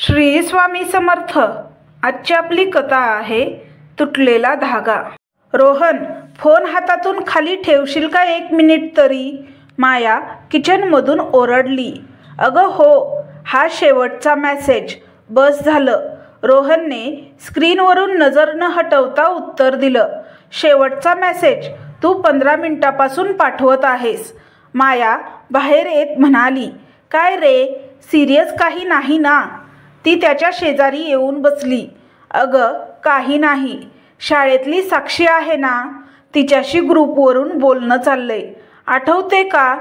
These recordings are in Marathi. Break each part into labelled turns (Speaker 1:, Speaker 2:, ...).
Speaker 1: श्री स्वामी समर्थ। आजची आपली कथा आहे तुटलेला धागा। रोहन, फोन हातातून खाली ठेवशील का 1 मिनिट तरी? माया किचनमधून ओरडली। अगं हो, हा शेवटचा मेसेज, बस झालं। रोहनने स्क्रीनवरून नजर न हटवता उत्तर दिलं। शेवटचा मेसेज तू 15 मिनिटापासून पाठवत आहेस। माया बाहेर येत म्हणाली, काय रे, सिरियस काही नाही ना? ती त्याच्या शेजारी येऊन बसली। अगं काही नाही, शाळेतली साक्षी आहे ना, तिच्याशी ग्रुपवरून बोलणं चाललंय। आठवते का,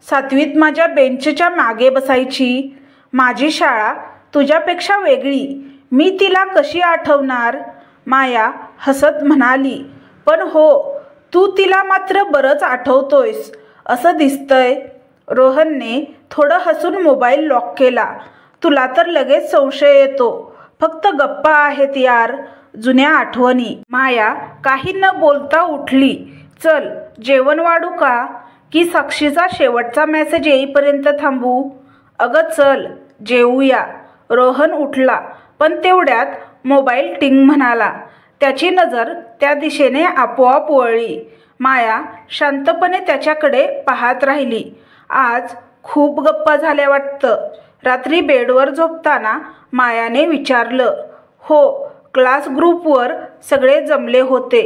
Speaker 1: 7वीत माझ्या बेंचच्या मागे बसायची। माझी शाळा तुझ्यापेक्षा वेगळी, मी तिला कशी आठवणार? माया हसत म्हणाली, पण हो, तू तिला मात्र बरंच आठवतोयस असं दिसतंय। रोहनने थोडं हसून मोबाईल लॉक केला। तुला तर लगेच संशय येतो, फक्त गप्पा आहेत यार, जुन्या आठवणी। माया काही न बोलता उठली। चल जेवण वाढू का, की साक्षीचा शेवटचा मेसेज येईपर्यंत थांबू? अगं चल जेवूया। रोहन उठला, पण तेवढ्यात मोबाईल टिंग म्हणाला। त्याची नजर त्या दिशेने आपोआप वळली। माया शांतपणे त्याच्याकडे पाहत राहिली। आज खूप गप्पा झाल्या वाटतं। रात्री बेडवर झोपताना मायाने विचारलं। हो, क्लास ग्रुपवर सगळे जमले होते।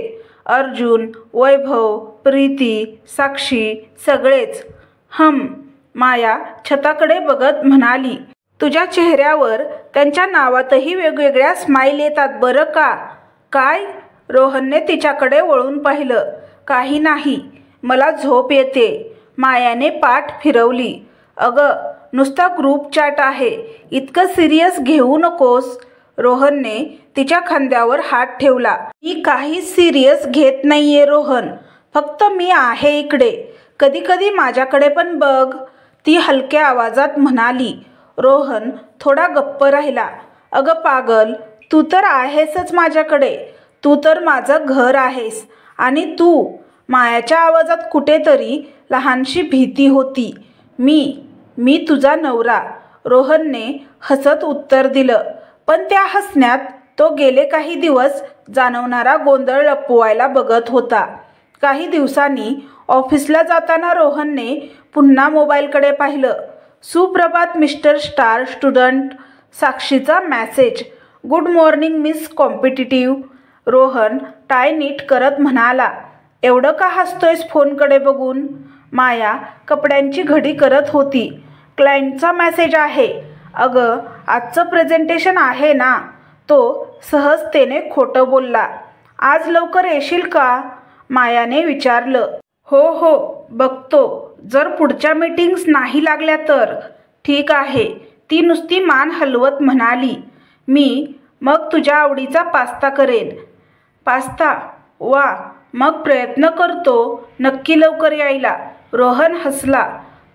Speaker 1: अर्जुन, वैभव, प्रीती, साक्षी, सगळेच। माया छताकडे बघत म्हणाली, तुझ्या चेहऱ्यावर त्यांच्या नावातही वेगवेगळ्या स्माईल येतात बरं का? काय? रोहनने तिच्याकडे वळून पाहिलं। काही नाही, मला झोप येते। मायाने पाठ फिरवली। अगं नुसता ग्रुप चॅट आहे, इतकं सिरियस घेऊ नकोस। रोहनने तिच्या खांद्यावर हात ठेवला। मी काही सिरियस घेत नाहीये रोहन, फक्त मी आहे इकडे, कधी कधी माझ्याकडे पण बघ, ती हलक्या आवाजात म्हणाली। रोहन थोडा गप्प राहिला। अगं पागल, तू तर आहेसच माझ्याकडे, तू तर माझं घर आहेस। आणि तू, मायाच्या आवाजात कुठेतरी लहानशी भीती होती। मी तुझा नवरा, रोहनने हसत उत्तर दिलं। पण त्या हसण्यात तो गेले काही दिवस जाणवणारा गोंधळ लपवायला बघत होता। काही दिवसांनी ऑफिसला जाताना रोहनने पुन्हा मोबाईलकडे पाहिलं। सुप्रभात मिस्टर स्टार स्टुडंट, साक्षीचा message, good morning miss competitive. Rohan tie नीट करत म्हणाला, एवढं का हसतोयस फोनकडे बघून? माया कपड्यांची घडी करत होती। क्लायंटचा मेसेज आहे। अगं आजचं प्रेझेंटेशन आहे ना, तो सहजतेने खोटं बोलला। आज लवकर येशील का, मायाने विचारलं। हो बघतो, जर पुढच्या मीटिंग्स नाही लागल्या तर। ठीक आहे, ती नुसती मान हलवत म्हणाली। मग तुझ्या आवडीचा पास्ता करेन। पास्ता? वा, मग प्रयत्न करतो नक्की लवकर यायला। रोहन हसला।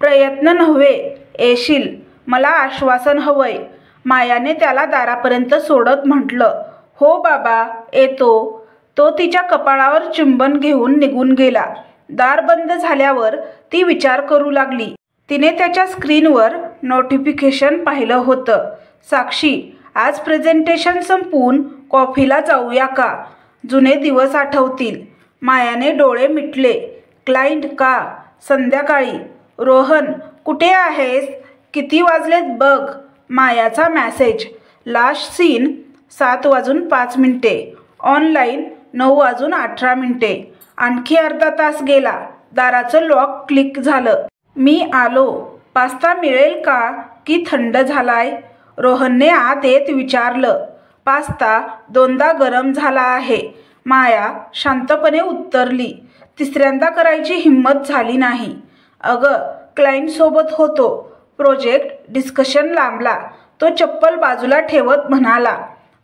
Speaker 1: प्रयत्न नव्हे, येशील, मला आश्वासन हवंय। मायाने त्याला दारापर्यंत सोडत म्हटलं। हो बाबा, येतो। तो तिच्या कपाळावर चुंबन घेऊन निघून गेला। दार बंद झाल्यावर ती विचार करू लागली। तिने त्याच्या स्क्रीनवर नोटिफिकेशन पाहिलं होतं। साक्षी, आज प्रेझेंटेशन संपवून कॉफीला जाऊया का? जुने दिवस आठवतील। मायाने डोळे मिटले। क्लायंट का? संध्याकाळी। रोहन, कुठे आहेस? किती वाजलेत बघ? मायाचा मेसेज, लास्ट सीन 7:05, ऑनलाईन 9:18। आणखी अर्धा तास गेला। दाराचं लॉक क्लिक झालं। मी आलो। पास्ता मिळेल का, की थंड झालाय? रोहनने आत येत विचारलं। पास्ता 2दा गरम झाला आहे, माया शांतपणे उत्तरली। तिसऱ्यांदा करायची हिंमत झाली नाही। अगं क्लायंटसोबत होतो, प्रोजेक्ट डिस्कशन लांबला। तो चप्पल बाजूला ठेवत म्हणाला।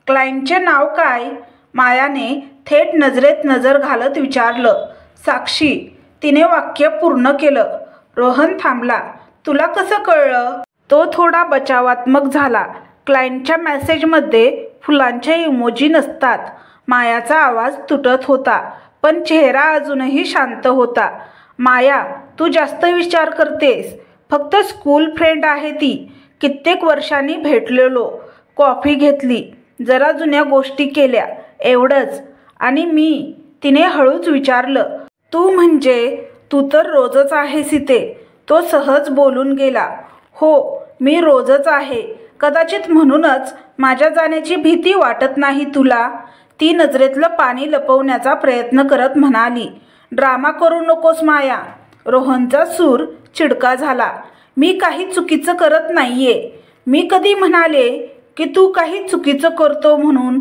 Speaker 1: क्लायंटचे नाव काय? मायाने थेट नजरेत नजर घालत विचारलं। साक्षी, तिने वाक्य पूर्ण केलं। रोहन थांबला। तुला कसं कळलं? तो थोडा बचावात्मक झाला। क्लायंटच्या मेसेजमध्ये फुलांचे इमोजी नसतात। मायाचा आवाज तुटत होता, पण चेहरा अजूनही शांत होता। माया, तू जास्त विचार करतेस, फक्त स्कूल फ्रेंड आहे ती, कित्येक वर्षांनी भेटलेलो, कॉफी घेतली, जरा जुन्या गोष्टी केल्या, एवढंच. आणि मी, तिने हळूच विचारलं. तू म्हणजे? तू तर रोजच आहेस इथे. तो सहज बोलून गेला. हो, मी रोजच आहे. कदाचित म्हणूनच माझ्या जाण्याची भीती वाटत नाही तुला. ती नजरेतलं पाणी लपवण्याचा प्रयत्न करत म्हणाली. ड्रामा करू नकोस माया. रोहनचा सूर चिडका झाला. मी काही चुकीचं करत नाहीये. मी कधी म्हणाले की तू काही चुकीचं करतो म्हणून?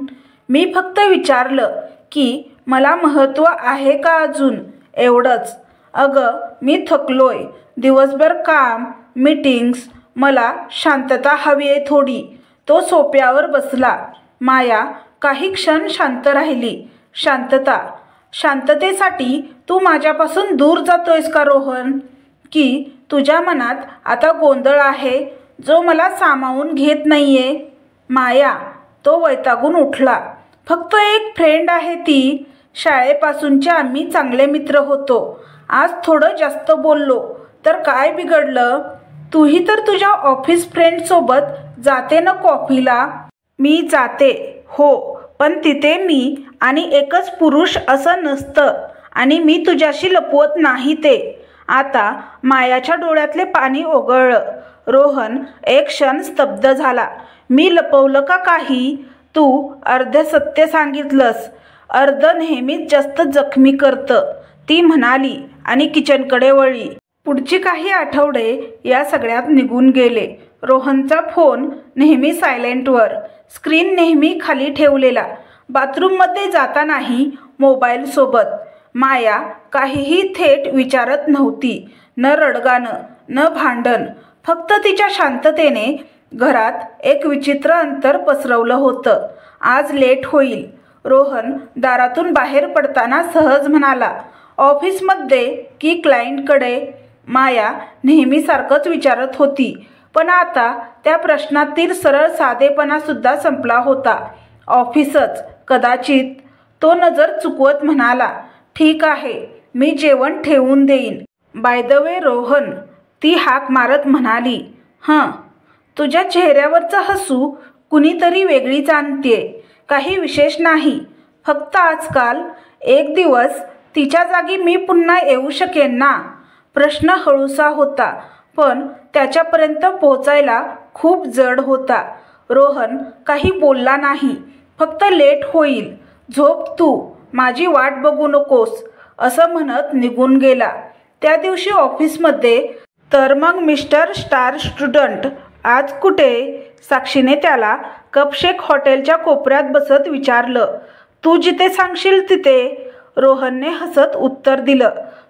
Speaker 1: मी फक्त विचारलं की मला महत्त्व आहे का अजून, एवढंच. अगं, मी थकलोय. दिवसभर काम, मीटिंग्स. मला शांतता हवी आहे थोडी. तो सोफ्यावर बसला. माया काही क्षण शांत राहिली. शांतता? शांततेसाठी तू माझ्यापासून दूर जातोयस का रोहन? की तुझ्या मनात आता गोंधळ आहे जो मला सामावून घेत नाहीये? माया, तो वैतागून उठला. फक्त एक फ्रेंड आहे ती. शाळेपासूनचे आम्ही चांगले मित्र होतो. आज थोडं जास्त बोललो तर काय बिघडलं? तूही तर तुझ्या ऑफिस फ्रेंडसोबत जाते ना कॉफीला? मी जाते, हो, पण तिथे मी आणि एकच पुरुष असं नसतं. आणि मी तुझ्याशी लपवत नाही ते. आता मायाच्या डोळ्यातले पाणी ओघळलं. रोहन एक क्षण स्तब्ध झाला. मी लपवलं का काही? तू अर्धे सत्य सांगितलंस. अर्ध नेहमीच जास्त जखमी करतं, ती म्हणाली आणि किचनकडे वळली. पुढची काही आठवडे या सगळ्यात निघून गेले. रोहनचा फोन नेहमी सायलेंटवर, स्क्रीन नेहमी खाली ठेवलेला. बाथरूममध्ये जातानाही मोबाईलसोबत. माया काहीही थेट विचारत नव्हती. न रडगाणं, न भांडण. फक्त तिच्या शांततेने घरात एक विचित्र अंतर पसरवलं होतं. आज लेट होईल. रोहन दारातून बाहेर पडताना सहज म्हणाला. ऑफिसमध्ये की क्लायंटकडे? माया नेहमीसारखंच विचारत होती, पण आता त्या प्रश्नातील सरळ साधेपणासुद्धा संपला होता. ऑफिसच कदाचित. तो नजर चुकवत म्हणाला. ठीक आहे, मी जेवण ठेवून देईन. बाय द वे रोहन, ती हाक मारत म्हणाली. हं. तुझ्या चेहऱ्यावरचं हसू कुणीतरी वेगळीच आणतेय. काही विशेष नाही. फक्त आजकाल एक दिवस तिच्या जागी मी पुन्हा येऊ शकेन ना? प्रश्न हळूसा होता, पण त्याच्यापर्यंत पोहोचायला खूप जड होता. रोहन काही बोलला नाही. फक्त लेट होईल. झोप तू, माझी वाट बघू नकोस, असं म्हणत निघून गेला. त्या दिवशी ऑफिसमध्ये तर मग मिस्टर स्टार स्टुडंट आज कुठे? साक्षीने त्याला कपशेक हॉटेलच्या कोपऱ्यात बसत विचारलं. तू जिथे सांगशील तिथे, रोहनने हसत उत्तर दिलं.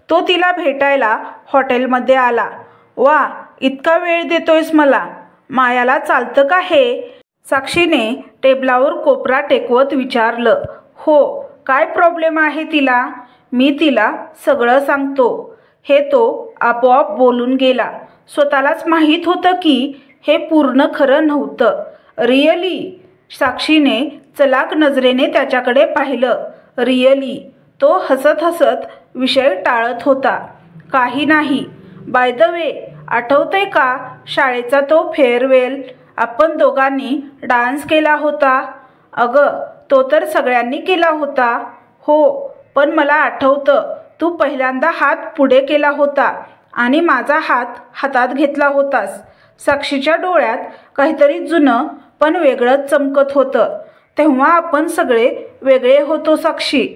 Speaker 1: तो तिला भेटायला हॉटेलमध्ये आला. वा, इतका वेळ देतोयस मला? मायाला चालतं का हे? साक्षीने टेबलावर कोपरा टेकवत विचारलं. हो, काय प्रॉब्लेम आहे तिला? मी तिला सगळं सांगतो. हे तो आपोआप बोलून गेला. स्वतःलाच माहीत होतं की हे पूर्ण खरं नव्हतं. रिअली? साक्षीने चलाक नजरेने त्याच्याकडे पाहिलं. रिअली? तो हसत हसत विषय टाळत होता. काही नाही. बाय द वे, आठवतंय का शाळेचा तो फेअरवेल? आपण दोघांनी डान्स केला होता. अगं, तो तर सगळ्यांनी केला होता. हो, पण मला आठवतं तू पहिल्यांदा हात पुढे केला होता आणि माझा हात हातात घेतला होतास. साक्षीच्या डोळ्यात काहीतरी जुनं पण वेगळंच चमकत होतं. तेव्हा आपण सगळे वेगळे होतो साक्षी.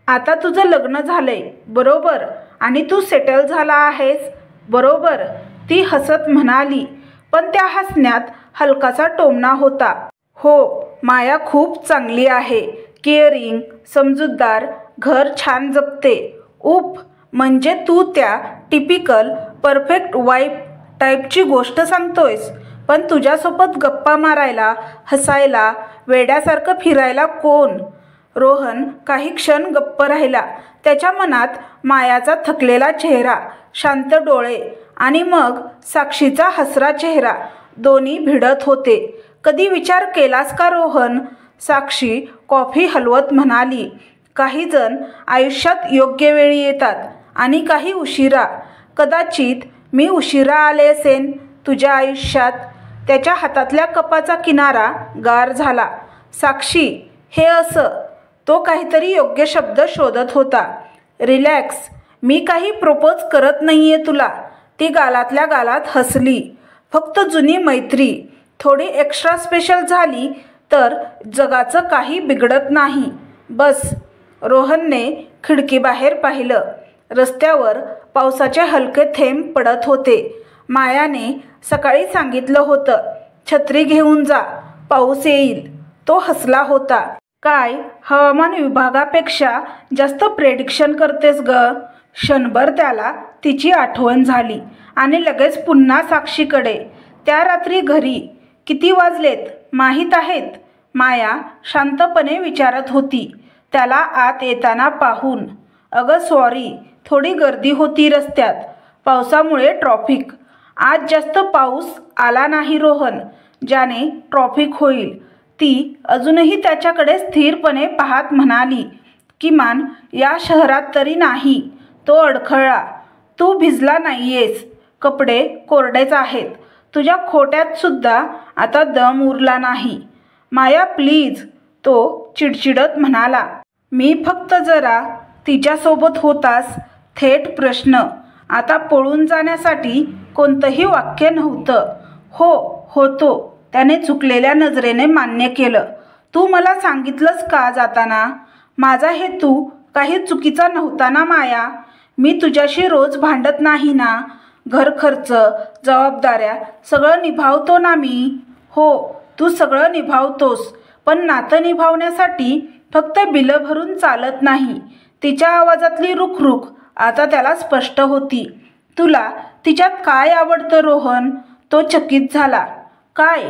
Speaker 1: आता तुझं लग्न झालंय, बरोबर? आणि तू सेटल झाला आहेस, बरोबर? ती हसत म्हणाली, पण त्या हसण्यात हलकासा टोमणा होता. हो, माया खूप चांगली आहे. केअरिंग, समजूतदार, घर छान जपते. उफ, म्हणजे तू त्या टिपिकल परफेक्ट वाईफ टाईपची गोष्ट सांगतोयस. पण तुझ्यासोबत गप्पा मारायला, हसायला, वेड्यासारखं फिरायला कोण? रोहन काही क्षण गप्प राहिला. त्याच्या मनात मायाचा थकलेला चेहरा, शांत डोळे आणि मग साक्षीचा हसरा चेहरा दोन्ही भिडत होते. कधी विचार केलास का रोहन? साक्षी कॉफी हलवत म्हणाली. काही जण आयुष्यात योग्य वेळी येतात आणि काही उशिरा. कदाचित मी उशिरा आले असेन तुझ्या आयुष्यात. त्याच्या हातातल्या कपाचा किनारा गार झाला. साक्षी, हे असं. तो काहीतरी योग्य शब्द शोधत होता. रिलॅक्स, मी काही प्रपोज करत नाहीये तुला. ती गालातल्या गालात हसली. फक्त जुनी मैत्री थोडी एक्स्ट्रा स्पेशल झाली तर जगाचं काही बिघडत नाही. बस. रोहनने खिडकीबाहेर पाहिलं. रस्त्यावर पावसाचे हलके थेंब पडत होते. मायाने सकाळी सांगितलं होतं, छत्री घेऊन जा, पाऊस येईल. तो हसला होता. काय हवामान विभागापेक्षा जास्त प्रेडिक्शन करतेस ग? क्षणभर त्याला तिची आठवण झाली आणि लगेच पुन्हा साक्षीकडे. त्या रात्री घरी किती वाजलेत माहीत आहेत? माया शांतपणे विचारत होती त्याला आत येताना पाहून. अगं सॉरी, थोडी गर्दी होती रस्त्यात. पावसामुळे ट्रॉफिक. आज जास्त पाऊस आला नाही रोहन, ज्याने ट्रॉफिक होईल. ती अजूनही त्याच्याकडे स्थिरपणे पाहत म्हणाली, किमान या शहरात तरी नाही. तो अडखळला. तू भिजला नाहीयेस. कपडे कोरडेच आहेत. तुझ्या खोट्यात सुद्धा आता दम उरला नाही. माया प्लीज, तो चिडचिडत म्हणाला. मी फक्त जरा. तिच्यासोबत होतास. थेट प्रश्न. आता पळून जाण्यासाठी कोणतंही वाक्य नव्हतं. हो होतो, त्याने चुकलेल्या नजरेने मान्य केलं. तू मला सांगितलंस का जाताना? माझा हेतू काही चुकीचा नव्हता ना माया. मी तुझ्याशी रोज भांडत नाही ना. घर खर्च, जबाबदाऱ्या सगळं निभावतो ना मी. हो, तू सगळं निभावतोस, पण नातं निभावण्यासाठी फक्त बिलं भरून चालत नाही. तिच्या आवाजातली रुखरुख आता त्याला स्पष्ट होती. तुला तिच्यात काय आवडतं रोहन? तो चकित झाला. काय?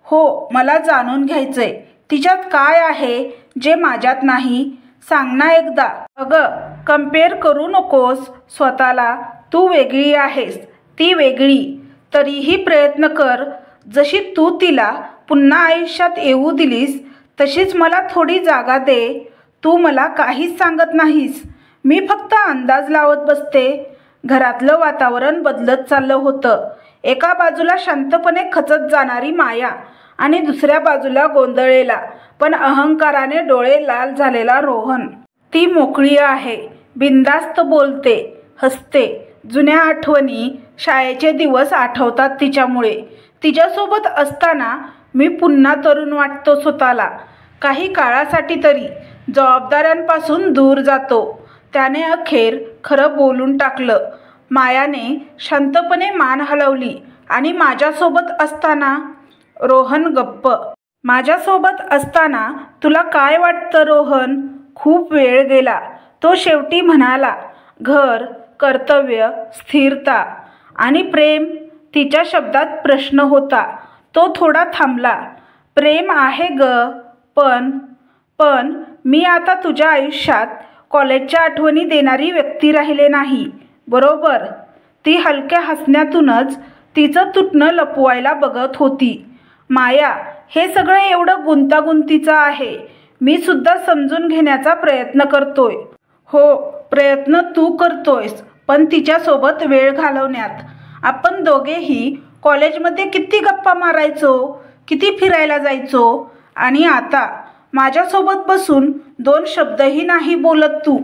Speaker 1: हो, मला जाणून घ्यायचंय. तिच्यात काय आहे जे माझ्यात नाही? सांग ना एकदा. अगं, कंपेअर करू नकोस स्वतःला. तू वेगळी आहेस, ती वेगळी. तरीही प्रयत्न कर. जशी तू तिला पुन्हा आयुष्यात येऊ दिलीस तशीच मला थोडी जागा दे. तू मला काहीच सांगत नाहीस. मी फक्त अंदाज लावत बसते. घरातलं वातावरण बदलत चाललं होतं. एका बाजूला शांतपणे खचत जाणारी माया आणि दुसऱ्या बाजूला गोंधळलेला पण अहंकाराने डोळे लाल झालेला रोहन. ती मोकळी आहे, बिनधास्त बोलते, हसते. जुन्या आठवणी, शाळेचे दिवस आठवतात तिच्यामुळे. तिच्यासोबत असताना मी पुन्हा तरुण वाटतो स्वतःला. काही काळासाठी तरी जबाबदाऱ्यांपासून दूर जातो. त्याने अखेर खरं बोलून टाकलं. मायाने शांतपणे मान हलवली. आणि माझ्यासोबत असताना? रोहन गप्प. माझ्यासोबत असताना तुला काय वाटतं रोहन? खूप वेळ गेला. तो शेवटी म्हणाला, घर, कर्तव्य, स्थिरता आणि प्रेम. तिच्या शब्दात प्रश्न होता. तो थोडा थांबला. प्रेम आहे ग, पण मी आता तुझ्या आयुष्यात कॉलेजच्या आठवणी देणारी व्यक्ती राहिले नाही, बरोबर? ती हलक्या हसण्यातूनच तिचं तुटणं लपवायला बघत होती. माया, हे सगळं एवढं गुंतागुंतीचं आहे. मी सुद्धा समजून घेण्याचा प्रयत्न करतोय. हो, प्रयत्न तू करतोयस, पण तिच्यासोबत वेळ घालवण्यात. आपण दोघेही कॉलेजमध्ये किती गप्पा मारायचो, किती फिरायला जायचो. आणि आता माझ्यासोबत बसून 2 शब्दही नाही बोलत तू.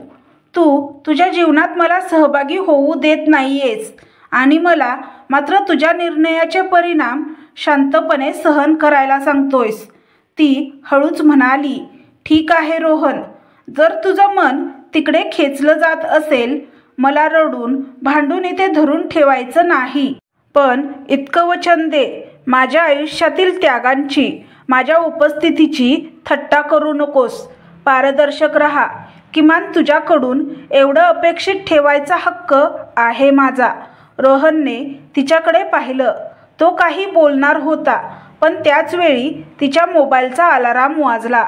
Speaker 1: तुझ्या जीवनात मला सहभागी होऊ देत नाहीयेस आणि मला मात्र तुझ्या निर्णयाचे परिणाम शांतपणे सहन करायला सांगतोयस. ती हळूच म्हणाली, ठीक आहे रोहन, जर तुझं मन तिकडे खेचलं जात असेल. मला रडून भांडून इथे धरून ठेवायचं नाही. पण इतकं वचन दे, माझ्या आयुष्यातील त्यागांची, माझ्या उपस्थितीची थट्टा करू नकोस. पारदर्शक राहा. किमान तुझ्याकडून एवढं अपेक्षित ठेवायचा हक्क आहे माझा. रोहनने तिच्याकडे पाहिलं. तो काही बोलणार होता, पण त्याच वेळी तिच्या मोबाईलचा अलार्म वाजला.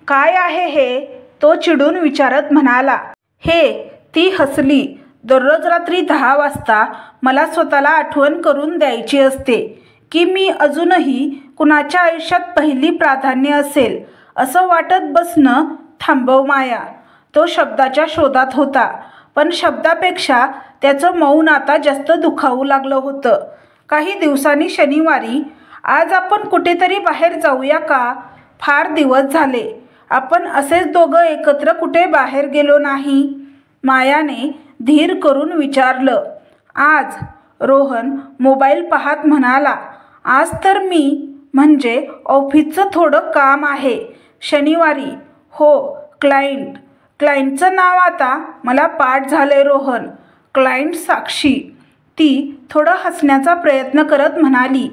Speaker 1: काय आहे हे? तो चिडून विचारत म्हणाला. हे, ती हसली. दररोज रात्री 10 वाजता मला स्वतःला आठवण करून द्यायची असते की मी अजूनही कुणाच्या आयुष्यात पहिली प्राधान्य असेल. असं वाटत बसणं थांबव माया. तो शब्दाच्या शोधात होता, पण शब्दापेक्षा त्याचं मौन आता जास्त दुखावू लागलं होतं. काही दिवसांनी शनिवारी आज आपण कुठेतरी बाहेर जाऊया का? फार दिवस झाले आपण असेच दोघं एकत्र कुठे बाहेर गेलो नाही. मायाने धीर करून विचारलं. आज? रोहन मोबाईल पाहत म्हणाला. आज तर मी म्हणजे ऑफिसचं थोडं काम आहे. शनिवारी. हो, क्लायंटचं नाव आता मला पाठ झालंय रोहन. क्लायंट साक्षी. ती थोडं हसण्याचा प्रयत्न करत म्हणाली,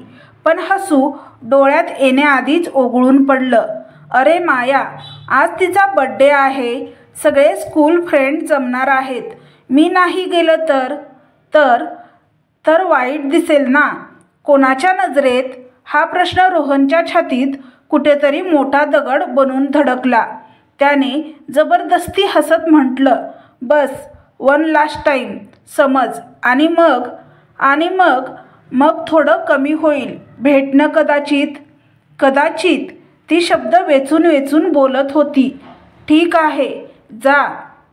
Speaker 1: पण हसू डोळ्यात येण्याआधीच ओघळून पडलं. अरे माया, आज तिचा बड्डे आहे. सगळे स्कूल फ्रेंड जमणार आहेत. मी नाही गेलं तर वाईट दिसेल ना कोणाच्या नजरेत? हा प्रश्न रोहनच्या छातीत कुठेतरी मोठा दगड बनून धडकला. त्याने जबरदस्ती हसत म्हटलं, बस वन लास्ट टाईम समज. आणि मग थोडं कमी होईल भेटणं कदाचित. ती शब्द वेचून वेचून बोलत होती. ठीक आहे, जा.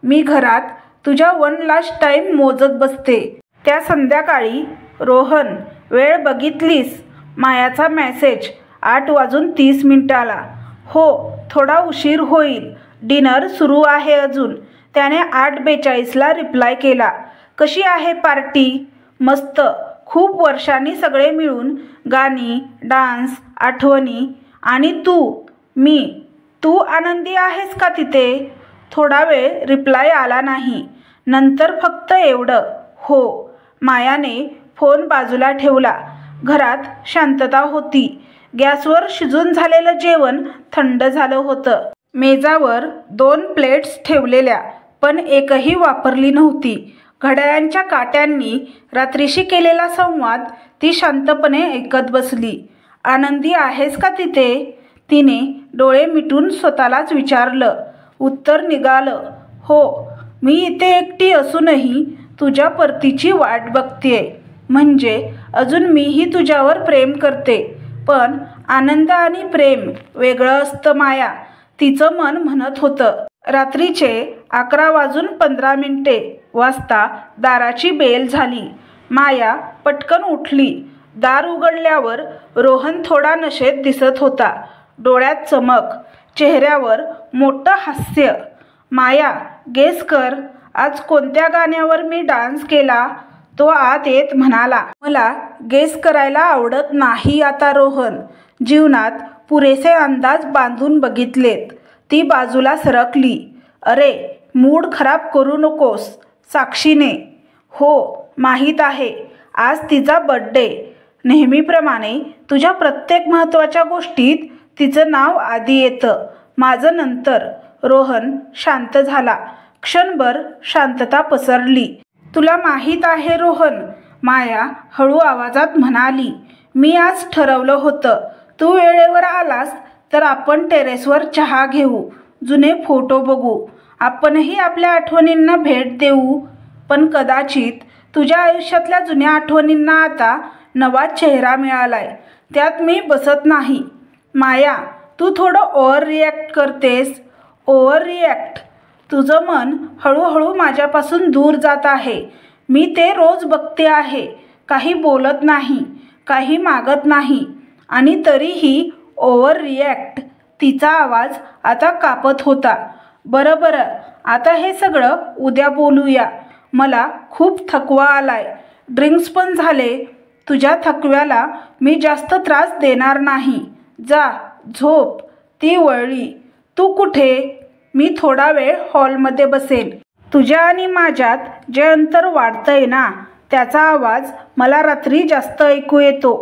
Speaker 1: मी घरात तुझ्या वन लास्ट टाईम मोजत बसते. त्या संध्याकाळी. रोहन, वेळ बघितलीस? मायाचा मेसेज 8:30 हो, थोडा उशीर होईल. डिनर सुरू आहे अजून. त्याने 8:42 रिप्लाय केला. कशी आहे पार्टी? मस्त. खूप वर्षांनी सगळे मिळून गाणी, डान्स, आठवणी. आणि तू आनंदी आहेस का तिथे? थोडा वेळ रिप्लाय आला नाही. नंतर फक्त एवढं, हो. मायाने फोन बाजूला ठेवला. घरात शांतता होती. गॅसवर शिजून झालेलं जेवण थंड झालं होतं. मेजावर 2 प्लेट्स ठेवलेल्या, पण एकही वापरली नव्हती. घड्याळांच्या काट्यांनी रात्रीशी केलेला संवाद ती शांतपणे ऐकत बसली. आनंदी आहेस का तिथे? तिने डोळे मिटून स्वतःलाच विचारलं. उत्तर निघालं, हो. मी इथे एकटी असूनही तुझ्या परतीची वाट बघतेय. म्हणजे अजून मीही तुझ्यावर प्रेम करते. पण आनंद आणि प्रेम वेगळं असतं माया, तिचं मन म्हणत होतं. रात्रीचे 11:15 वाजता दाराची बेल झाली. माया पटकन उठली. दार उघडल्यावर रोहन थोडा नशेत दिसत होता. डोळ्यात चमक, चेहऱ्यावर मोठं हास्य. माया, गेस कर आज कोणत्या गाण्यावर मी डान्स केला? तो आत येत म्हणाला. मला गेस करायला आवडत नाही आता रोहन. जीवनात पुरेसे अंदाज बांधून बघितलेत. ती बाजूला सरकली. अरे, मूड खराब करू नकोस. साक्षीने. हो, माहीत आहे. आज तिचा बर्थडे. नेहमीप्रमाणे तुझ्या प्रत्येक महत्त्वाच्या गोष्टीत तिचं नाव आधी येतं, माझं नंतर. रोहन शांत झाला. क्षणभर शांतता पसरली. तुला माहीत आहे रोहन, माया हळू आवाजात म्हणाली, मी आज ठरवलं होतं, तू वेळेवर आलास तर आपण टेरेसवर चहा घेऊ, जुने फोटो बघू, आपणही आपल्या आठवणींना भेट देऊ. पण कदाचित तुझ्या आयुष्यातल्या जुन्या आठवणींना आता नवा चेहरा मिळालाय, त्यात मी बसत नाही. माया, तू थोडं ओव्हर रिॲक्ट करतेस. Over react? तुझं मन हळूहळू माझ्यापासून दूर जात आहे. मी ते रोज बघते आहे. काही बोलत नाही, काही मागत नाही, आणि तरीही ओव्हर रिॲक्ट. तिचा आवाज आता कापत होता. बरं, आता हे सगळं उद्या बोलूया. मला खूप थकवा आलाय. ड्रिंक्स पण झाले. तुझ्या थकव्याला मी जास्त त्रास देणार नाही. जा, झोप. ती वळली. तू कुठे? मी थोडा वेळ हॉलमध्ये बसेन. तुझ्या आणि माझ्यात जे अंतर वाढतंय ना, त्याचा आवाज मला रात्री जास्त ऐकू येतो.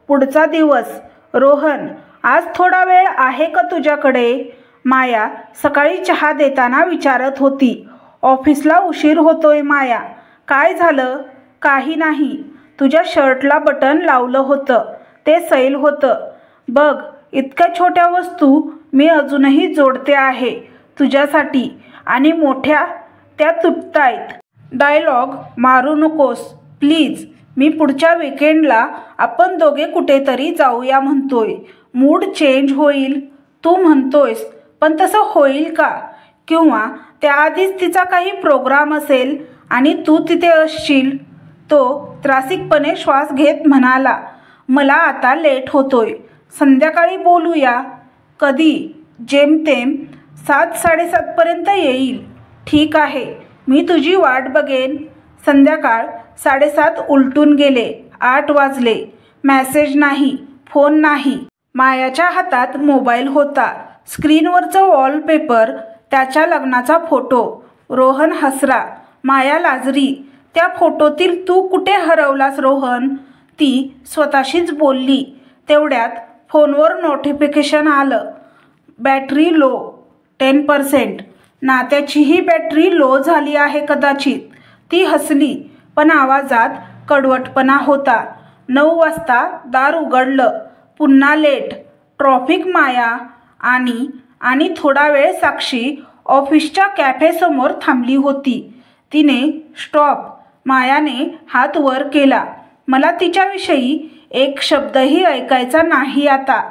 Speaker 1: पुढचा दिवस. रोहन, आज थोडा वेळ आहे का तुझ्याकडे? माया सकाळी चहा देताना विचारत होती. ऑफिसला उशीर होतोय माया. काय झालं? काही नाही. तुझ्या शर्टला बटन लावलं होतं, ते सैल होतं. बघ, इतक्या छोट्या वस्तू मी अजूनही जोडते आहे तुझ्यासाठी, आणि मोठ्या त्या तुटतायत. डायलॉग मारू नकोस प्लीज. मी पुढच्या विकेंडला आपण दोघे कुठेतरी जाऊया म्हणतोय. मूड चेंज होईल तू म्हणतोयस, पण तसं होईल का? किंवा त्याआधीच तिचा काही प्रोग्राम असेल आणि तू तिथे असशील. तो त्रासिकपणे श्वास घेत म्हणाला, मला आता लेट होतोय, संध्याकाळी बोलूया. कधी? जेमतेम 7-7:30पर्यंत येईल. ठीक आहे, मी तुझी वाट बघेन. संध्याकाळ 7:30 उलटून गेले. 8 वाजले. मेसेज नाही, फोन नाही. मायाच्या हातात मोबाईल होता. स्क्रीनवरचं वॉलपेपर, त्याच्या लग्नाचा फोटो. रोहन हसरा. माया लाजरी. त्या फोटोतील तू कुठे हरवलास रोहन? ती स्वतःशीच बोलली. तेवढ्यात फोनवर नोटिफिकेशन आलं. Battery low, 10%. नात्याचीही बॅटरी लो झाली आहे कदाचित. ती हसली, पण आवाजात कडवटपणा होता. 9 वाजता दार उघडलं. पुन्हा लेट. ट्रॉफिक. माया आणि थोडा वेळ साक्षी ऑफिसच्या कॅफेसमोर थांबली होती. तिने स्टॉप. मायाने हात वर केला. मला तिच्याविषयी एक शब्दही ऐकायचा नाही आता.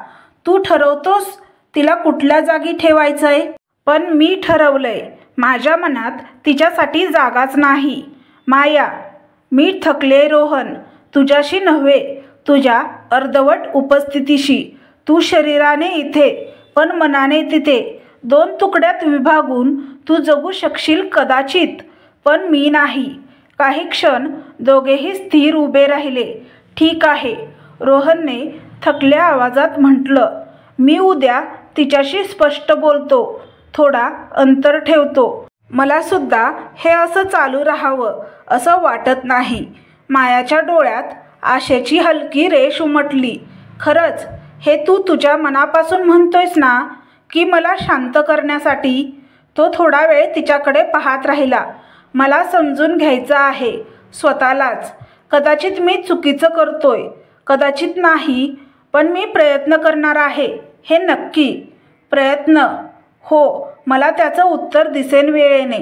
Speaker 1: तू ठरवतोस तिला कुठल्या जागी ठेवायचंय? पण मी ठरवलंय. माझ्या मनात तिच्यासाठी जागाच नाही. माया, मी थकले रोहन. तुझ्याशी नव्हे, तुझ्या अर्धवट उपस्थितीशी. तू शरीराने इथे, पण मनाने तिथे. 2 तुकड्यात विभागून तू जगू शकशील कदाचित, पण मी नाही. काही क्षण दोघेही स्थिर उभे राहिले. ठीक आहे, रोहनने थकल्या आवाजात म्हटलं. मी उद्या तिच्याशी स्पष्ट बोलतो. थोडा अंतर ठेवतो. मला सुद्धा हे असं चालू राहावं असं वाटत नाही. मायाच्या डोळ्यात आशेची हलकी रेष उमटली. खरंच हे तू तुझ्या मनापासून म्हणतोयस ना, की मला शांत करण्यासाठी? तो थोडा वेळ तिच्याकडे पाहत राहिला. मला समजून घ्यायचं आहे स्वतःलाच. कदाचित मी चुकीचं करतोय, कदाचित नाही, पण मी प्रयत्न करणार आहे, हे नक्की. प्रयत्न? हो. मला त्याचं उत्तर दिसेन वेळेने.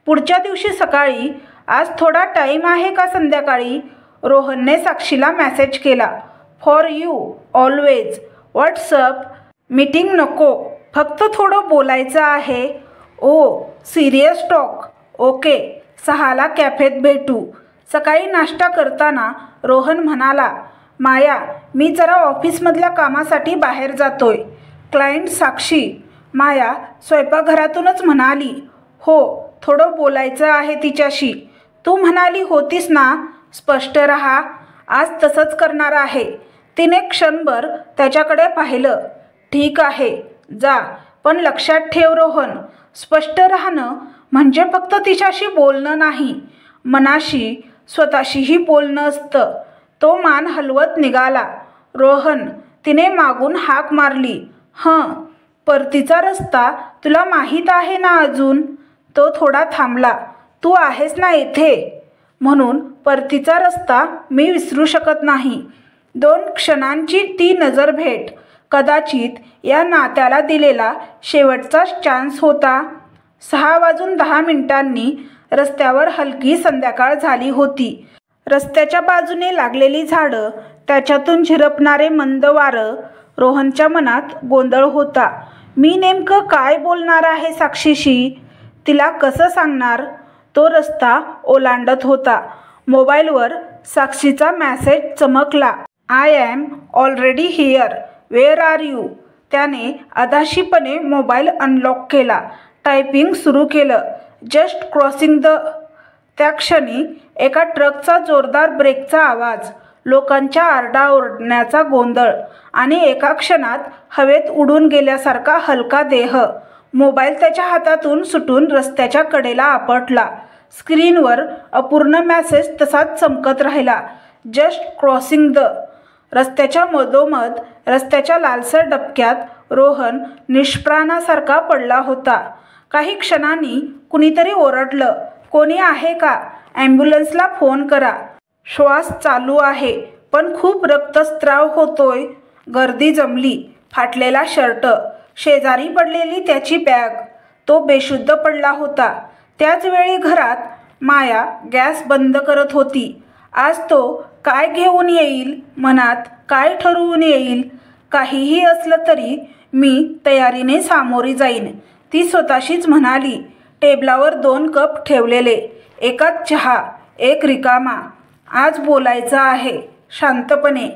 Speaker 1: पुढच्या दिवशी सकाळी. आज थोडा टाईम आहे का संध्याकाळी? रोहनने साक्षीला मेसेज केला. For you always. WhatsApp. Meeting नको, फक्त थोडं बोलायचं आहे. ओ, सिरियस टॉक. ओके, 6ला कॅफेत भेटू. सकाळी नाश्ता करताना रोहन म्हणाला, माया, मी जरा ऑफिसमधल्या कामासाठी बाहेर जातोय. क्लायंट साक्षी. माया स्वयंपाकघरातूनच म्हणाली, हो, थोडं बोलायचं आहे तिच्याशी. तू म्हणाली होतीस ना, स्पष्ट रहा. आज तसंच करणार आहे. तिने क्षणभर त्याच्याकडे पाहिलं. ठीक आहे, जा, पण लक्षात ठेव रोहन, स्पष्ट राहणं म्हणजे फक्त तिच्याशी बोलणं नाही, मनाशी, स्वतःशीही बोलणं असतं. तो मान हलवत निघाला. रोहन, तिने मागून हाक मारली. हं, परतीचा रस्ता तुला माहीत आहे ना अजून? तो थोडा थांबला. तू आहेस ना इथे, म्हणून परतीचा रस्ता मी विसरू शकत नाही. 2 क्षणांची ती नजर भेट कदाचित या नात्याला दिलेला शेवटचा चान्स होता. 6:10 रस्त्यावर हलकी संध्याकाळ झाली होती. रस्त्याच्या बाजूने लागलेली झाडं, त्याच्यातून झिरपणारे मंद वारं. रोहनच्या मनात गोंधळ होता. मी नेमकं काय बोलणार आहे साक्षीशी? तिला कसं सांगणार? तो रस्ता ओलांडत होता. मोबाईलवर साक्षीचा मेसेज चमकला. I am already here. Where are you? त्याने अधाशीपणे मोबाईल अनलॉक केला. टायपिंग सुरू केलं. Just crossing the. त्या क्षणी एका ट्रकचा जोरदार ब्रेकचा आवाज, लोकांच्या आरडाओरडण्याचा गोंधळ आणि एका क्षणात हवेत उडून गेल्यासारखा हलका देह. मोबाईल त्याच्या हातातून सुटून रस्त्याच्या कडेला आपटला. स्क्रीनवर अपूर्ण मेसेज तसाच चमकत राहिला. Just crossing the. रस्त्याच्या मधोमध, रस्त्याच्या लालसर डबक्यात रोहन निष्प्राणासारखा पडला होता. काही क्षणांनी कुणीतरी ओरडलं, कोणी आहे का? ॲम्ब्युलन्सला फोन करा. श्वास चालू आहे, पण खूप रक्तस्राव होतोय. गर्दी जमली. फाटलेला शर्ट, शेजारी पडलेली त्याची बॅग. तो बेशुद्ध पडला होता. त्याच वेळी घरात माया गॅस बंद करत होती. आज तो काय घेऊन येईल, मनात काय ठरवून येईल? काहीही असलं तरी मी तयारीने सामोरी जाईन, ती स्वतःशीच म्हणाली. टेबलावर 2 कप ठेवलेले, एकात चहा, एक रिकामा. आज बोलायचं आहे शांतपणे.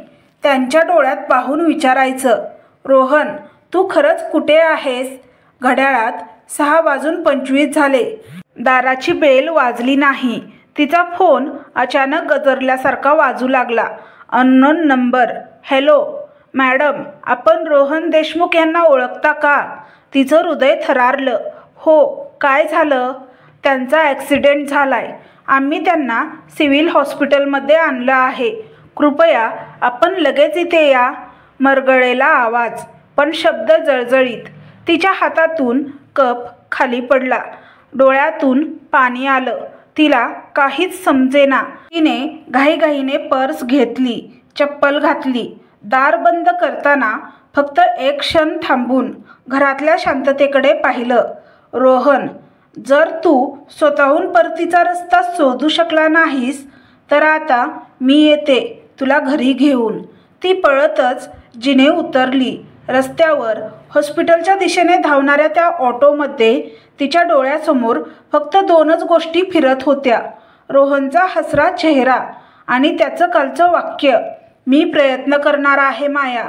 Speaker 1: त्यांच्या डोळ्यात पाहून विचारायचं, रोहन तू खरंच कुठे आहेस? घड्याळात 6:25 झाले. दाराची बेल वाजली नाही. तिचा फोन अचानक गजरल्यासारखा वाजू लागला. Unknown number. हॅलो मॅडम, आपण रोहन देशमुख यांना ओळखता का? तिचं हृदय थरारलं. हो, काय झालं? त्यांचा ॲक्सिडेंट झालाय. आम्ही त्यांना सिव्हिल हॉस्पिटलमध्ये आणलं आहे. कृपया आपण लगेच इथे या. मरगळलेला आवाज, पण शब्द जळजळीत. तिच्या हातातून कप खाली पडला. डोळ्यातून पाणी आलं. तिला काहीच समजेना. तिने घाईघाईने पर्स घेतली, चप्पल घातली. दार बंद करताना फक्त एक क्षण थांबून घरातल्या शांततेकडे पाहिलं. रोहन, जर तू स्वतःहून परतीचा रस्ता शोधू शकला नाहीस तर आता मी येते तुला घरी घेऊन. ती पळतच जिने उतरली. रस्त्यावर हॉस्पिटलच्या दिशेने धावणाऱ्या त्या ऑटोमध्ये तिच्या डोळ्यासमोर फक्त 2च गोष्टी फिरत होत्या. रोहनचा हसरा चेहरा आणि त्याचं कालचं वाक्य, मी प्रयत्न करणार आहे माया.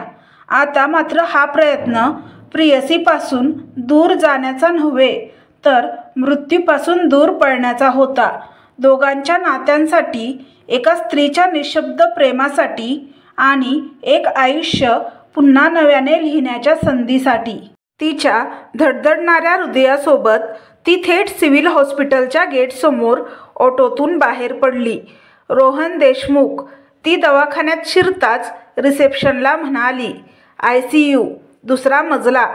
Speaker 1: आता मात्र हा प्रयत्न प्रियसीपासून दूर जाण्याचा नव्हे तर मृत्यूपासून दूर पळण्याचा होता. दोघांच्या नात्यांसाठी, एका स्त्रीच्या निशब्द प्रेमासाठी आणि एक आयुष्य पुन्हा नव्याने लिहिण्याच्या संधीसाठी. तिच्या धडधडणाऱ्या हृदयासोबत ती थेट सिव्हिल हॉस्पिटलच्या गेटसमोर ऑटोतून बाहेर पडली. रोहन देशमुख. ती दवाखान्यात शिरताच रिसेप्शनला म्हणाली, ICU, 2रा मजला.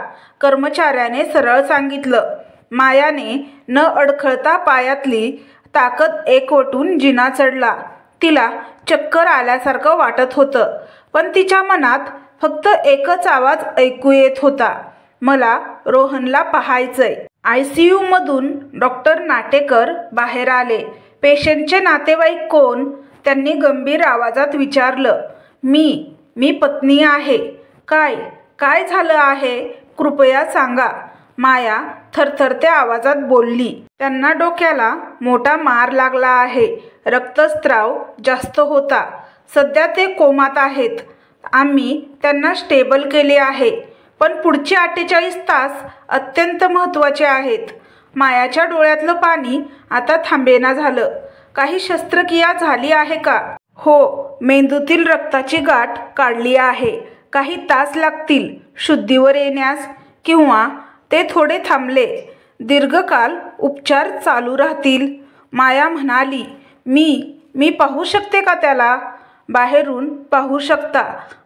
Speaker 1: कर्मचाऱ्याने सरळ सांगितलं. मायाने न अडखळता पायातली ताकद एकवटून जिना चढला. तिला चक्कर आल्यासारखं वाटत होतं, पण तिच्या मनात फक्त एकच आवाज ऐकू येत होता, मला रोहनला पाहायचंय. ICU मधून डॉक्टर नाटेकर बाहेर आले. पेशंटचे नातेवाईक कोण? त्यांनी गंभीर आवाजात विचारलं. मी पत्नी आहे. काय झालं आहे? कृपया सांगा, माया थरथरत्या आवाजात बोलली. त्यांना डोक्याला मोठा मार लागला आहे. रक्तस्राव जास्त होता. सध्या ते कोमात आहेत. आम्ही त्यांना स्टेबल केले आहे, पण पुढचे 48 तास अत्यंत महत्त्वाचे आहेत. मायाच्या डोळ्यातलं पाणी आता थांबेना झालं. काही शस्त्रक्रिया झाली आहे का? हो, मेंदूतील रक्ताची गाठ काढली आहे. काही तास लागतील शुद्धीवर येण्यास, किंवा ते थोडे थांबले दीर्घकाल उपचार चालू राहतील. माया म्हणाली, मी पाहू शकते का त्याला? बाहेरून पाहू शकता,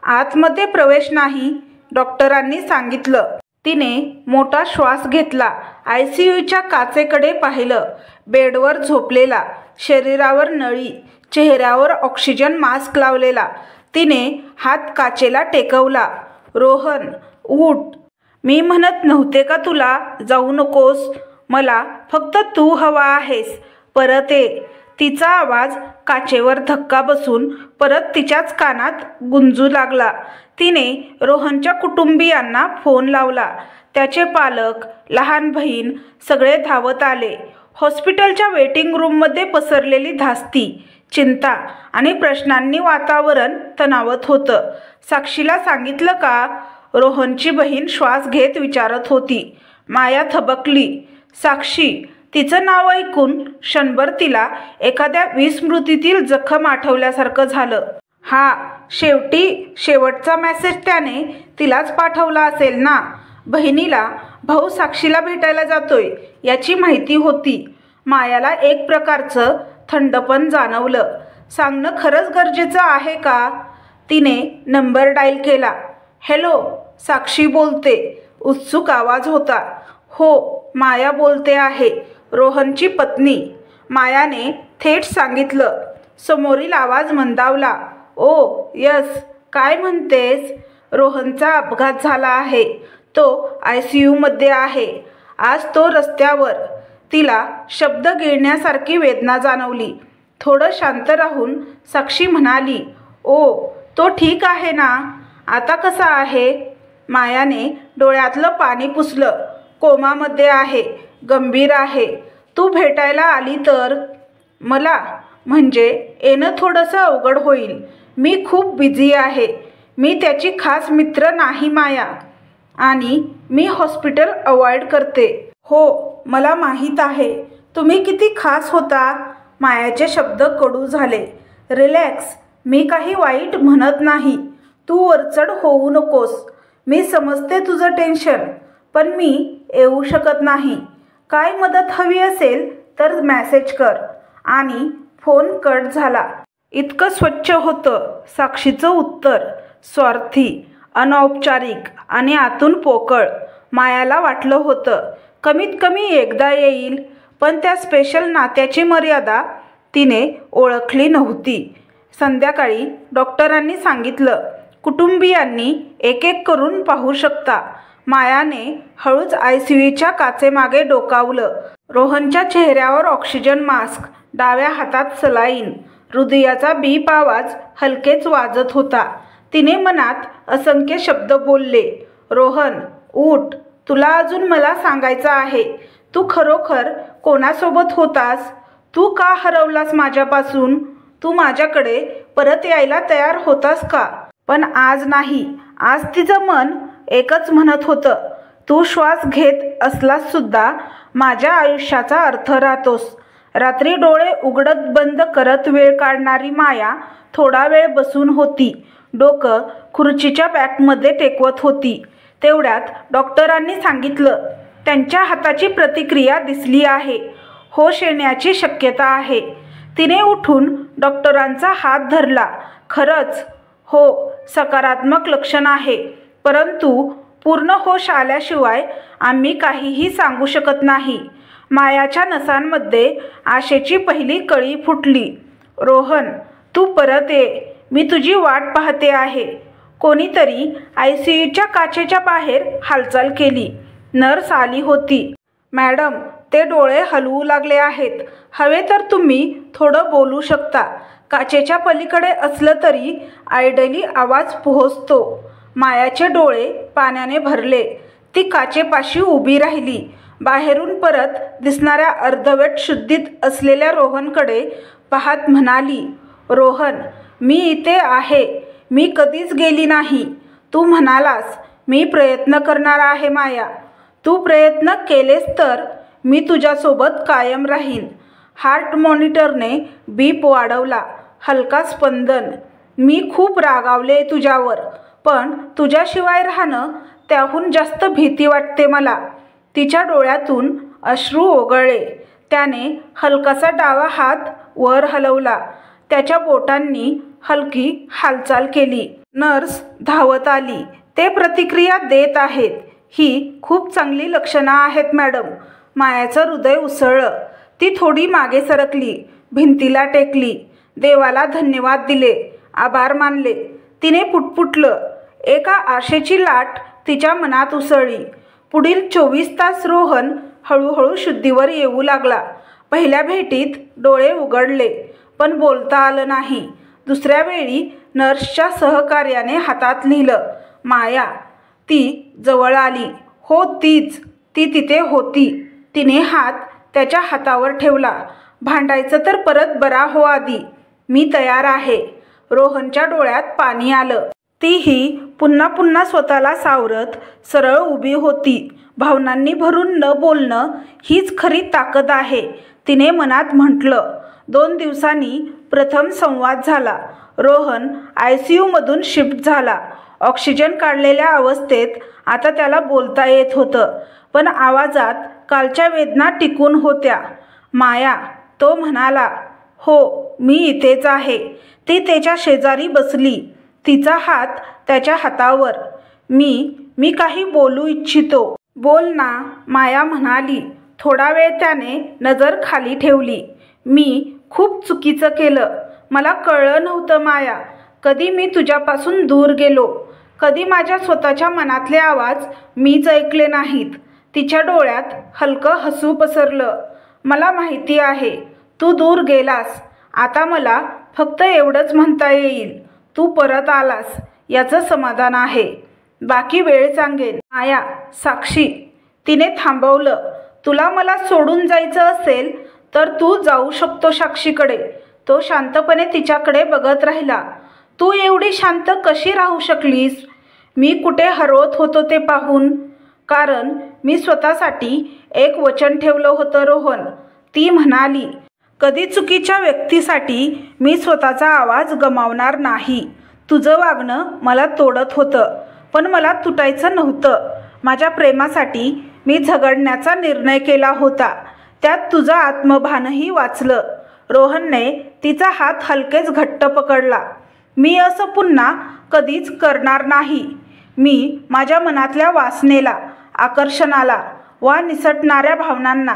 Speaker 1: आतमध्ये प्रवेश नाही, डॉक्टरांनी सांगितलं. तिने मोठा श्वास घेतला. ICUच्या काचेकडे पाहिलं. बेडवर झोपलेला, शरीरावर नळी, चेहऱ्यावर ऑक्सिजन मास्क लावलेला. तिने हात काचेला टेकवला. रोहन, उठ. मी म्हणत नव्हते का तुला जाऊ नकोस? मला फक्त तू हवा आहेस. परत ये. तिचा आवाज काचेवर धक्का बसून परत तिच्याच कानात गुंजू लागला. तिने रोहनच्या कुटुंबियांना फोन लावला. त्याचे पालक, लहान बहीण सगळे धावत आले. हॉस्पिटलच्या वेटिंग रूममध्ये पसरलेली धास्ती, चिंता आणि प्रश्नांनी वातावरण तणावत होतं. साक्षीला सांगितलं का? रोहनची बहीण श्वास घेत विचारत होती. माया थबकली. साक्षी. तिचं नाव ऐकून क्षणभर तिला एखाद्या विस्मृतीतील जखम आठवल्यासारखं झालं. शेवटचा मेसेज त्याने तिलाच पाठवला असेल ना. बहिणीला भाऊ साक्षीला भेटायला जातोय याची माहिती होती. मायाला एक प्रकारचं थंडपण जाणवलं. सांगणं खरंच गरजेचं आहे का? तिने नंबर डायल केला. हॅलो, साक्षी बोलते. उत्सुक आवाज होता. हो, माया बोलते आहे, रोहनची पत्नी. मायाने थेट सांगितलं. समोरील आवाज मंदावला. ओ यस, काय म्हणतेस? रोहनचा अपघात झाला आहे. तो ICUमध्ये आहे. आज तो रस्त्यावर. तिला शब्द गिळण्यासारखी वेदना जाणवली. थोडं शांत राहून साक्षी म्हणाली, ओ तो ठीक आहे ना? आता कसा आहे? मायाने डोळ्यातलं पाणी पुसलं. कोमामध्ये आहे, गंभीर आहे. तू भेटायला आली तर? मला म्हणजे येणं थोडंसं अवघड होईल. मी खूप बिझी आहे. मी त्याची खास मित्र नाही माया, आणि मी हॉस्पिटल अवॉइड करते. हो, मला माहीत आहे तुम्ही किती खास होता. मायाचे शब्द कडू झाले. रिलॅक्स, मी काही वाईट म्हणत नाही. तू वरचढ होऊ नकोस. मी समजते तुझं टेन्शन, पण मी येऊ शकत नाही. काय मदत हवी असेल तर मेसेज कर. आणि फोन कट झाला. इतकं स्वच्छ होतं साक्षीचं उत्तर. स्वार्थी, अनौपचारिक आणि आतून पोकळ. मायाला वाटलं होतं कमीत कमी एकदा येईल, पण त्या स्पेशल नात्याची मर्यादा तिने ओळखली नव्हती. संध्याकाळी डॉक्टरांनी सांगितलं, कुटुंबियांनी एक एक करून पाहू शकता. मायाने हळूच ICUच्या काचेमागे डोकावलं. रोहनच्या चेहऱ्यावर ऑक्सिजन मास्क, डाव्या हातात सलाईन. हृदयाचा बीप आवाज हलकेच वाजत होता. तिने मनात असंख्य शब्द बोलले. रोहन, उठ. तुला अजून मला सांगायचं आहे. तू खरोखर कोणासोबत होतास? तू का हरवलास माझ्यापासून? तू माझ्याकडे परत यायला तयार होतास का? पण आज नाही. आज तिचं मन एकच म्हणत होतं, तू श्वास घेत असलास सुद्धा माझ्या आयुष्याचा अर्थ राहतोस. रात्री डोळे उघडत बंद करत वेळ काढणारी माया थोडा वेळ बसून होती. डोकं खुर्चीच्या बॅकमध्ये टेकवत होती. तेवढ्यात डॉक्टरांनी सांगितलं, त्यांच्या हाताची प्रतिक्रिया दिसली आहे. होश येण्याची शक्यता आहे. तिने उठून डॉक्टरांचा हात धरला. खरंच? हो, सकारात्मक लक्षण आहे. परंतु पूर्ण होश आल्याशिवाय आम्ही काहीही सांगू शकत नाही. मायाच्या नसांमध्ये आशेची पहिली कळी फुटली. रोहन, तू परत ये. मी तुझी वाट पाहते आहे. कोणीतरी ICUच्या काचेच्या बाहेर हालचाल केली. नर्स आली होती. मॅडम, ते डोळे हलवू लागले आहेत. हवे तर तुम्ही थोडं बोलू शकता. काचेच्या पलीकडे असलं तरी आयडली आवाज पोहोचतो. मायाचे डोळे पाण्याने भरले. ती काचेपाशी उभी राहिली. बाहेरून परत दिसणाऱ्या अर्धवट शुद्धीत असलेल्या रोहनकडे पाहत म्हणाली, रोहन, मी इथे आहे. मी कधीच गेली नाही. तू म्हणालास मी प्रयत्न करणार आहे माया. तू प्रयत्न केलेस तर मी तुझ्यासोबत कायम राहीन. हार्ट मॉनिटरने बीप वाढवला. हलका स्पंदन. मी खूप रागावले तुझ्यावर, पण तुझ्याशिवाय राहणं त्याहून जास्त भीती वाटते मला. तिच्या डोळ्यातून अश्रू ओघळले. त्याने हलकासा डावा हात वर हलवला. त्याच्या बोटांनी हलकी हालचाल केली. नर्स धावत आली. ते प्रतिक्रिया देत आहेत. ही खूप चांगली लक्षणं आहेत मॅडम. मायाचं हृदय उसळलं. ती थोडी मागे सरकली. भिंतीला टेकली. देवाला धन्यवाद दिले. आभार मानले. तिने पुटपुटलं. एका आशेची लाट तिच्या मनात उसळली. पुढील 24 तास रोहन हळूहळू शुद्धीवर येऊ लागला. पहिल्या भेटीत डोळे उघडले, पण बोलता आलं नाही. दुसऱ्या वेळी नर्सच्या सहकार्याने हातात लिहिलं. माया. ती जवळ आली. हो, तीच. ती तिथे होती. तिने हात त्याच्या हातावर ठेवला. भांडायचं तर परत बरा हो आधी. मी तयार आहे. रोहनच्या डोळ्यात पाणी आलं. तीही पुन्हा पुन्हा स्वतःला सावरत सरळ उभी होती. भावनांनी भरून न बोलणं हीच खरी ताकद आहे, तिने मनात म्हटलं. 2 दिवसांनी प्रथम संवाद झाला. रोहन ICUमधून शिफ्ट झाला. ऑक्सिजन काढलेल्या अवस्थेत आता त्याला बोलता येत होतं, पण आवाजात कालच्या वेदना टिकून होत्या. माया, तो म्हणाला. हो, मी इथेच आहे. ती त्याच्या शेजारी बसली. तिचा हात त्याच्या हातावर. मी काही बोलू इच्छितो. बोल ना, माया म्हणाली. थोडा वेळ त्याने नजर खाली ठेवली. मी खूप चुकीचं केलं. मला कळलं नव्हतं माया. कधी मी तुझ्यापासून दूर गेलो. कधी माझ्या स्वतःच्या मनातले आवाज मीच ऐकले नाहीत. तिच्या डोळ्यात हलकं हसू पसरलं. मला माहिती आहे तू दूर गेलास. आता मला फक्त एवढंच म्हणता येईल, तू परत आलास याचं समाधान आहे. बाकी वेळ सांगेन. माया, साक्षी. तिने थांबवलं. तुला मला सोडून जायचं असेल तर तू जाऊ शकतो साक्षीकडे. तो शांतपणे तिच्याकडे बघत राहिला. तू एवढी शांत कशी राहू शकलीस? मी कुठे हरवत होतो ते पाहून. कारण मी स्वतःसाठी एक वचन ठेवलं होतं रोहन. ती म्हणाली, कधी चुकीच्या व्यक्तीसाठी मी स्वतःचा आवाज गमावणार नाही. तुझं वागणं मला तोडत होतं, पण मला तुटायचं नव्हतं. माझ्या प्रेमासाठी मी झगडण्याचा निर्णय केला होता. त्यात तुझं आत्मभानही वाचलं. रोहनने तिचा हात हलकेच घट्ट पकडला. मी असं पुन्हा कधीच करणार नाही. मी माझ्या मनातल्या वासनेला, आकर्षणाला वा निसटणाऱ्या भावनांना,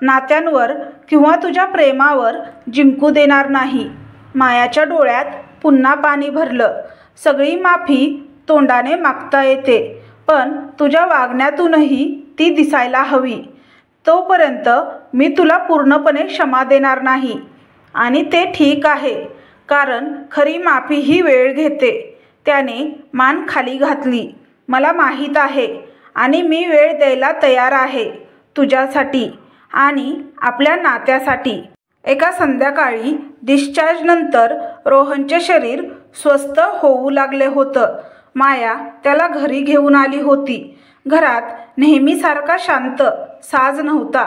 Speaker 1: नात्यांवर किंवा तुझ्या प्रेमावर जिंकू देणार नाही. मायाच्या डोळ्यात पुन्हा पाणी भरलं. सगळी माफी तोंडाने मागता येते, पण तुझ्या वागण्यातूनही ती दिसायला हवी. तोपर्यंत मी तुला पूर्णपणे क्षमा देणार नाही. आणि ते ठीक आहे, कारण खरी माफी ही वेळ घेते. त्याने मान खाली घातली. मला माहीत आहे आणि मी वेळ द्यायला तयार आहे, तुझ्यासाठी आणि आपल्या नात्यासाठी. एका संध्याकाळी डिस्चार्जनंतर रोहनचे शरीर स्वस्थ होऊ लागले होतं. माया त्याला घरी घेऊन आली होती. घरात नेहमीसारखा शांत साज नव्हता,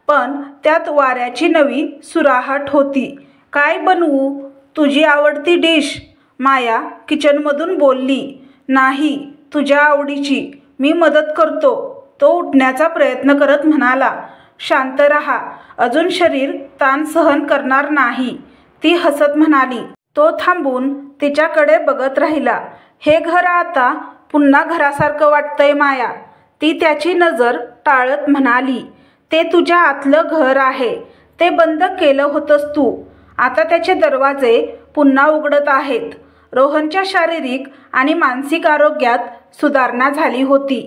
Speaker 1: पण त्यात वाऱ्याची नवी सुराहट होती. काय बनवू? तुझी आवडती डिश? माया किचनमधून बोलली. नाही, तुझ्या आवडीची. मी मदत करतो, तो उठण्याचा प्रयत्न करत म्हणाला. शांत रहा, अजून शरीर ताण सहन करणार नाही, ती हसत म्हणाली. तो थांबून तिच्याकडे बघत राहिला. हे घर आता पुन्हा घरासारखं वाटतंय माया, ती त्याची नजर टाळत म्हणाली. ते तुझ्या आतलं घर आहे. ते बंद केलं होतंस तू. आता त्याचे दरवाजे पुन्हा उघडत आहेत. रोहनच्या शारीरिक आणि मानसिक आरोग्यात सुधारणा झाली होती.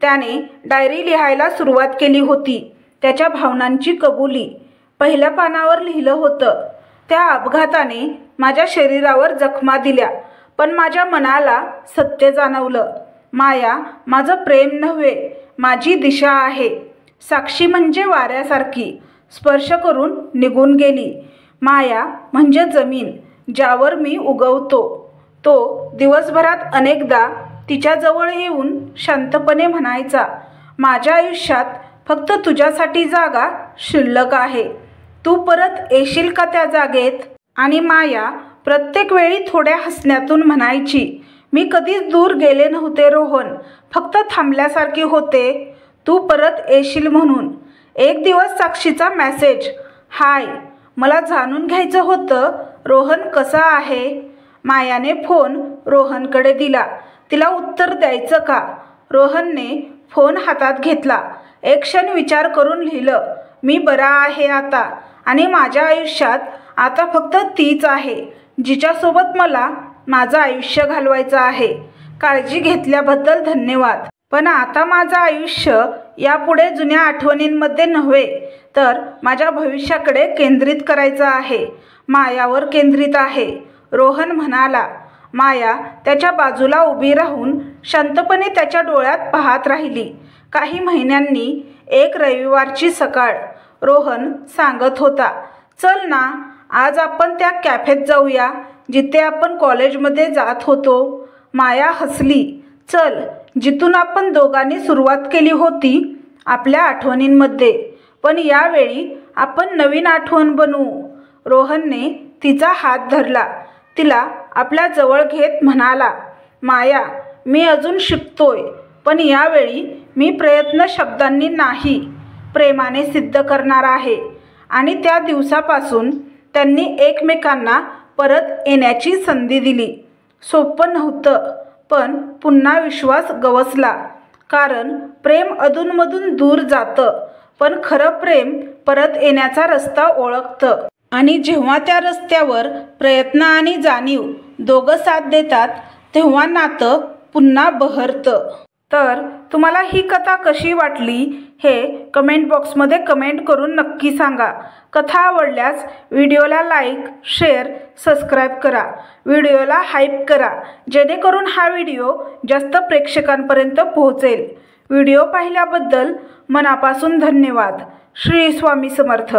Speaker 1: त्याने डायरी लिहायला सुरुवात केली होती. त्याच्या भावनांची कबुली. पहिल्या पानावर लिहिलं होतं, त्या अपघाताने माझ्या शरीरावर जखमा दिल्या, पण माझ्या मनाला सत्य जाणवलं. माया माझं प्रेम नव्हे, माझी दिशा आहे. साक्षी म्हणजे वाऱ्यासारखी, स्पर्श करून निघून गेली. माया म्हणजे जमीन, ज्यावर मी उगवतो. तो दिवसभरात अनेकदा तिच्याजवळ येऊन शांतपणे म्हणायचा, माझ्या आयुष्यात फक्त तुझ्यासाठी जागा शिल्लक आहे. तू परत येशील का त्या जागेत? आणि माया प्रत्येक वेळी थोड्या हसण्यातून म्हणायची, मी कधीच दूर गेले नव्हते रोहन, फक्त थांबल्यासारखे होते, तू परत येशील म्हणून. एक दिवस साक्षीचा मेसेज, हाय, मला जाणून घ्यायचं होतं रोहन कसा आहे. मायाने फोन रोहनकडे दिला. तिला उत्तर द्यायचं का? रोहनने फोन हातात घेतला. एक क्षण विचार करून लिहिलं, मी बरा आहे आता, आणि माझ्या आयुष्यात आता फक्त तीच आहे, जिच्यासोबत मला माझं आयुष्य घालवायचं आहे. काळजी घेतल्याबद्दल धन्यवाद. पण आता माझं आयुष्य यापुढे जुन्या आठवणींमध्ये नव्हे, तर माझ्या भविष्याकडे केंद्रित करायचं आहे. मायावर केंद्रित आहे, रोहन म्हणाला. माया त्याच्या बाजूला उभी राहून शांतपणे त्याच्या डोळ्यात पाहत राहिली. काही महिन्यांनी एक रविवारची सकाळ. रोहन सांगत होता, चल ना, आज आपण त्या कॅफेत जाऊया जिथे आपण कॉलेजमध्ये जात होतो. माया हसली. चल, जिथून आपण दोघांनी सुरुवात केली होती आपल्या आठवणींमध्ये, पण यावेळी आपण नवीन आठवण बनवू. रोहनने तिचा हात धरला. तिला आपल्या जवळ घेत म्हणाला, माया, मी अजून शिकतोय, पण यावेळी मी प्रयत्न शब्दांनी नाही, प्रेमाने सिद्ध करणार आहे. आणि त्या दिवसापासून त्यांनी एकमेकांना परत येण्याची संधी दिली. सोपं नव्हतं, पण पुन्हा विश्वास गवसला. कारण प्रेम अधूनमधून दूर जातं, पण खरं प्रेम परत येण्याचा रस्ता ओळखतं. आणि जेव्हा त्या रस्त्यावर प्रयत्न आणि जाणीव दोघं साथ देतात, तेव्हा नातं पुन्हा बहरतं. तर तुम्हाला ही कथा कशी वाटली हे कमेंट बॉक्समध्ये कमेंट करून नक्की सांगा. कथा आवडल्यास व्हिडिओला लाईक, शेअर, सबस्क्राईब करा. व्हिडिओला हाईप करा, जेणेकरून हा व्हिडिओ जास्त प्रेक्षकांपर्यंत पोहोचेल. व्हिडिओ पाहिल्याबद्दल मनापासून धन्यवाद. श्री स्वामी समर्थ.